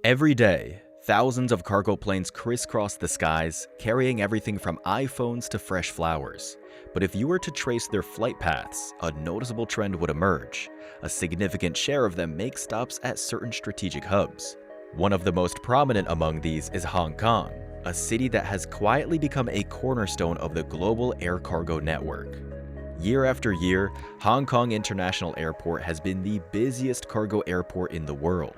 Every day, thousands of cargo planes crisscross the skies, carrying everything from iPhones to fresh flowers. But if you were to trace their flight paths, a noticeable trend would emerge. A significant share of them make stops at certain strategic hubs. One of the most prominent among these is Hong Kong, a city that has quietly become a cornerstone of the global air cargo network. Year after year, Hong Kong International Airport has been the busiest cargo airport in the world.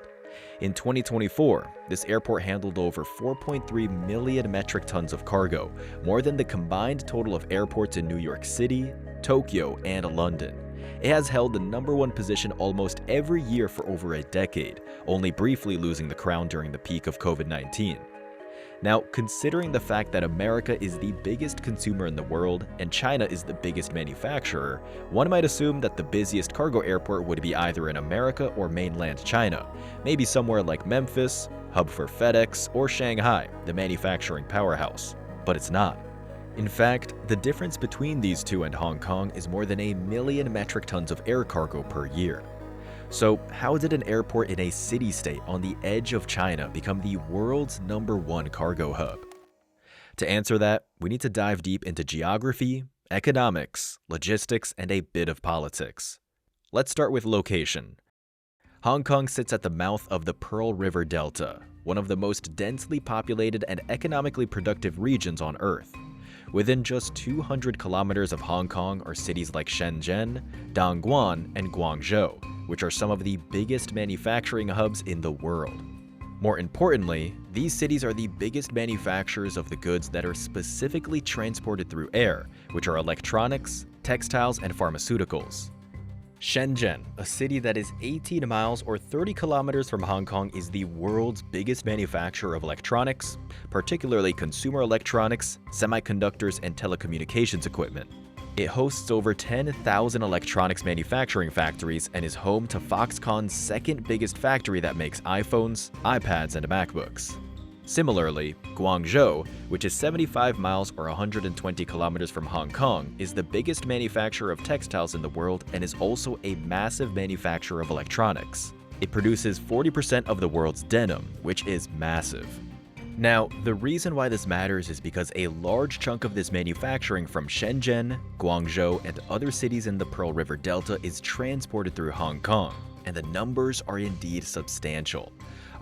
In 2024, this airport handled over 4.3 million metric tons of cargo, more than the combined total of airports in New York City, Tokyo, and London. It has held the #1 position almost every year for over a decade, only briefly losing the crown during the peak of COVID-19. Now, considering the fact that America is the biggest consumer in the world and China is the biggest manufacturer, one might assume that the busiest cargo airport would be either in America or mainland China, maybe somewhere like Memphis, hub for FedEx, or Shanghai, the manufacturing powerhouse. But it's not. In fact, the difference between these two and Hong Kong is more than 1 million metric tons of air cargo per year. So, how did an airport in a city-state on the edge of China become the world's #1 cargo hub? To answer that, we need to dive deep into geography, economics, logistics, and a bit of politics. Let's start with location. Hong Kong sits at the mouth of the Pearl River Delta, one of the most densely populated and economically productive regions on Earth. Within just 200 kilometers of Hong Kong are cities like Shenzhen, Dongguan, and Guangzhou, which are some of the biggest manufacturing hubs in the world. More importantly, these cities are the biggest manufacturers of the goods that are specifically transported through air, which are electronics, textiles, and pharmaceuticals. Shenzhen, a city that is 18 miles or 30 kilometers from Hong Kong, is the world's biggest manufacturer of electronics, particularly consumer electronics, semiconductors, and telecommunications equipment. It hosts over 10,000 electronics manufacturing factories and is home to Foxconn's second biggest factory that makes iPhones, iPads, and MacBooks. Similarly, Guangzhou, which is 75 miles or 120 kilometers from Hong Kong, is the biggest manufacturer of textiles in the world and is also a massive manufacturer of electronics. It produces 40% of the world's denim, which is massive. Now, the reason why this matters is because a large chunk of this manufacturing from Shenzhen, Guangzhou, and other cities in the Pearl River Delta is transported through Hong Kong, and the numbers are indeed substantial.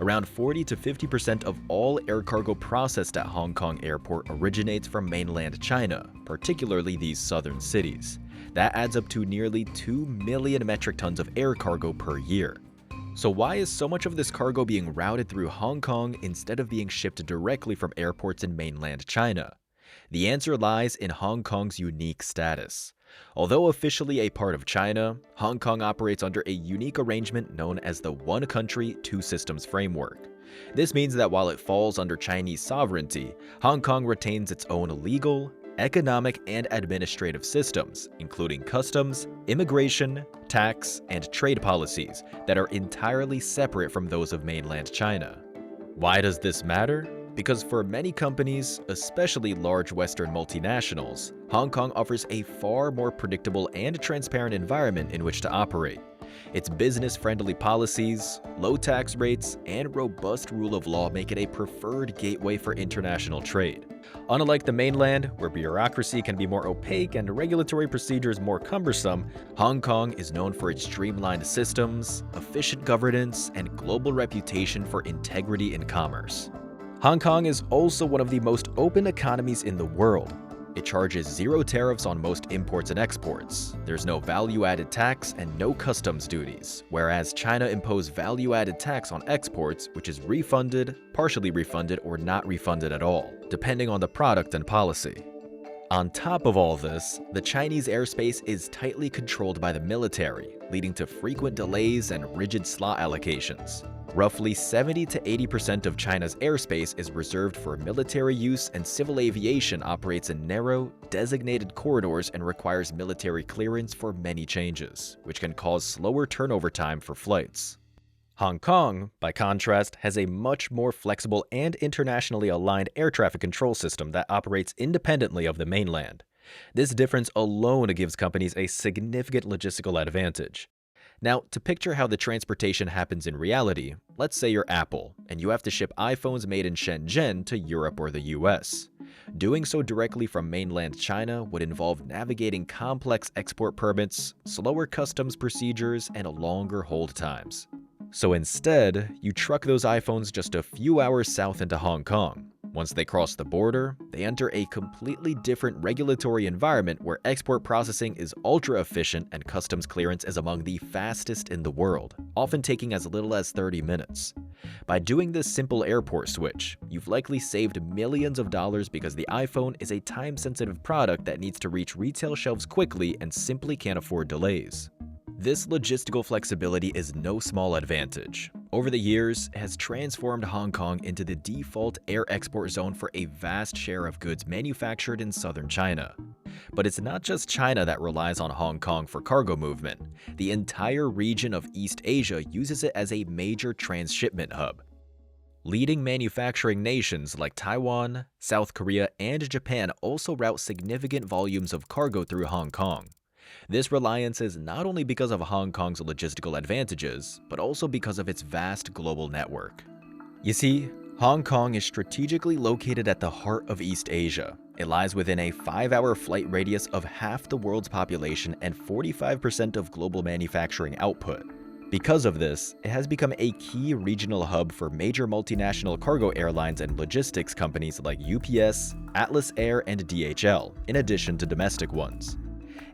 Around 40 to 50% of all air cargo processed at Hong Kong Airport originates from mainland China, particularly these southern cities. That adds up to nearly 2 million metric tons of air cargo per year. So why is so much of this cargo being routed through Hong Kong instead of being shipped directly from airports in mainland China? The answer lies in Hong Kong's unique status. Although officially a part of China, Hong Kong operates under a unique arrangement known as the One Country, Two Systems framework. This means that while it falls under Chinese sovereignty, Hong Kong retains its own legal, economic, and administrative systems, including customs, immigration, tax, and trade policies that are entirely separate from those of mainland China. Why does this matter? Because for many companies, especially large Western multinationals, Hong Kong offers a far more predictable and transparent environment in which to operate. Its business-friendly policies, low tax rates, and robust rule of law make it a preferred gateway for international trade. Unlike the mainland, where bureaucracy can be more opaque and regulatory procedures more cumbersome, Hong Kong is known for its streamlined systems, efficient governance, and global reputation for integrity in commerce. Hong Kong is also one of the most open economies in the world. It charges 0 tariffs on most imports and exports. There's no value-added tax and no customs duties, whereas China imposed value-added tax on exports, which is refunded, partially refunded, or not refunded at all, depending on the product and policy. On top of all this, the Chinese airspace is tightly controlled by the military, leading to frequent delays and rigid slot allocations. Roughly 70 to 80% of China's airspace is reserved for military use, and civil aviation operates in narrow, designated corridors and requires military clearance for many changes, which can cause slower turnover time for flights. Hong Kong, by contrast, has a much more flexible and internationally aligned air traffic control system that operates independently of the mainland. This difference alone gives companies a significant logistical advantage. Now, to picture how the transportation happens in reality, let's say you're Apple, and you have to ship iPhones made in Shenzhen to Europe or the US. Doing so directly from mainland China would involve navigating complex export permits, slower customs procedures, and longer hold times. So instead, you truck those iPhones just a few hours south into Hong Kong. Once they cross the border, they enter a completely different regulatory environment where export processing is ultra efficient and customs clearance is among the fastest in the world, often taking as little as 30 minutes. By doing this simple airport switch, you've likely saved millions of dollars because the iPhone is a time-sensitive product that needs to reach retail shelves quickly and simply can't afford delays. This logistical flexibility is no small advantage. Over the years, it has transformed Hong Kong into the default air export zone for a vast share of goods manufactured in southern China. But it's not just China that relies on Hong Kong for cargo movement. The entire region of East Asia uses it as a major transshipment hub. Leading manufacturing nations like Taiwan, South Korea, and Japan also route significant volumes of cargo through Hong Kong. This reliance is not only because of Hong Kong's logistical advantages, but also because of its vast global network. You see, Hong Kong is strategically located at the heart of East Asia. It lies within a 5-hour flight radius of half the world's population and 45% of global manufacturing output. Because of this, it has become a key regional hub for major multinational cargo airlines and logistics companies like UPS, Atlas Air, and DHL, in addition to domestic ones.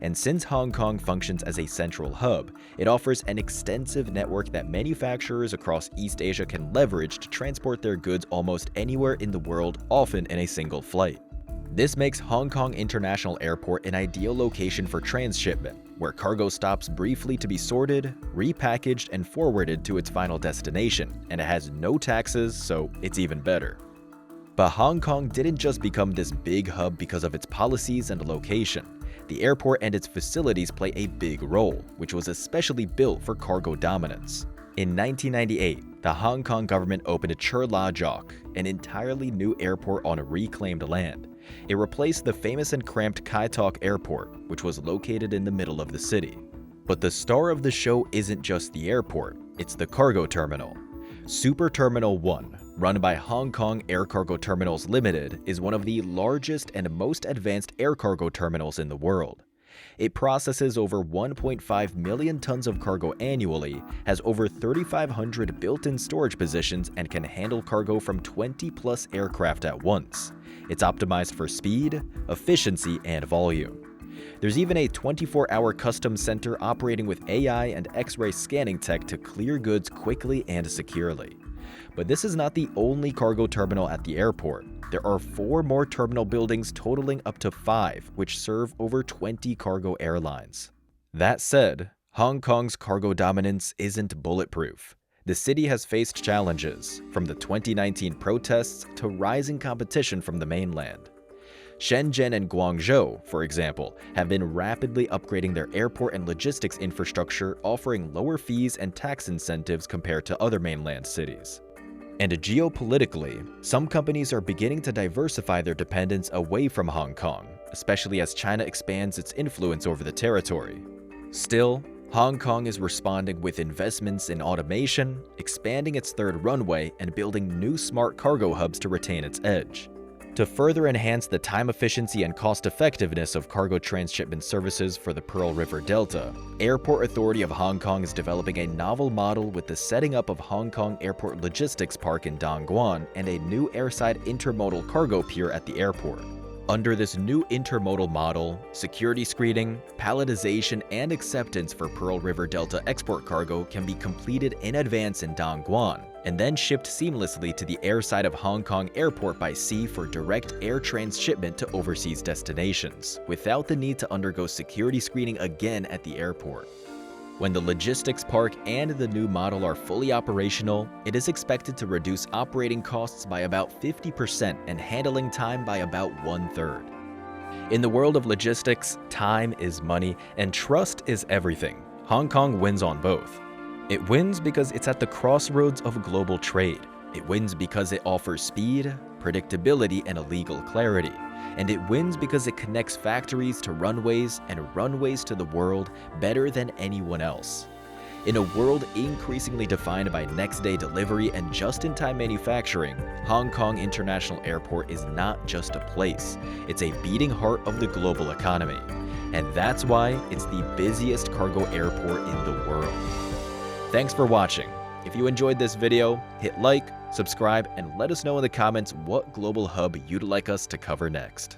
And since Hong Kong functions as a central hub, it offers an extensive network that manufacturers across East Asia can leverage to transport their goods almost anywhere in the world, often in a single flight. This makes Hong Kong International Airport an ideal location for transshipment, where cargo stops briefly to be sorted, repackaged, and forwarded to its final destination, and it has no taxes, so it's even better. But Hong Kong didn't just become this big hub because of its policies and location. The airport and its facilities play a big role, which was especially built for cargo dominance. In 1998, the Hong Kong government opened Chur La Joc, an entirely new airport on reclaimed land. It replaced the famous and cramped Kai Tak Airport, which was located in the middle of the city. But the star of the show isn't just the airport, it's the cargo terminal. Super Terminal 1, run by Hong Kong Air Cargo Terminals Limited, is one of the largest and most advanced air cargo terminals in the world. It processes over 1.5 million tons of cargo annually, has over 3,500 built-in storage positions, and can handle cargo from 20-plus aircraft at once. It's optimized for speed, efficiency, and volume. There's even a 24-hour customs center operating with AI and X-ray scanning tech to clear goods quickly and securely. But this is not the only cargo terminal at the airport. There are 4 more terminal buildings totaling up to 5, which serve over 20 cargo airlines. That said, Hong Kong's cargo dominance isn't bulletproof. The city has faced challenges, from the 2019 protests to rising competition from the mainland. Shenzhen and Guangzhou, for example, have been rapidly upgrading their airport and logistics infrastructure, offering lower fees and tax incentives compared to other mainland cities. And geopolitically, some companies are beginning to diversify their dependence away from Hong Kong, especially as China expands its influence over the territory. Still, Hong Kong is responding with investments in automation, expanding its third runway, and building new smart cargo hubs to retain its edge. To further enhance the time efficiency and cost effectiveness of cargo transshipment services for the Pearl River Delta, Airport Authority of Hong Kong is developing a novel model with the setting up of Hong Kong Airport Logistics Park in Dongguan and a new airside intermodal cargo pier at the airport. Under this new intermodal model, security screening, palletization, and acceptance for Pearl River Delta export cargo can be completed in advance in Dongguan, and then shipped seamlessly to the airside of Hong Kong Airport by sea for direct air transshipment to overseas destinations, without the need to undergo security screening again at the airport. When the logistics park and the new model are fully operational, it is expected to reduce operating costs by about 50% and handling time by about 1/3. In the world of logistics, time is money and trust is everything. Hong Kong wins on both. It wins because it's at the crossroads of global trade. It wins because it offers speed, predictability, and legal clarity. And it wins because it connects factories to runways and runways to the world better than anyone else. In a world increasingly defined by next-day delivery and just-in-time manufacturing, Hong Kong International Airport is not just a place, it's a beating heart of the global economy. And that's why it's the busiest cargo airport in the world. Thanks for watching. If you enjoyed this video, hit like, subscribe, and let us know in the comments what global hub you'd like us to cover next.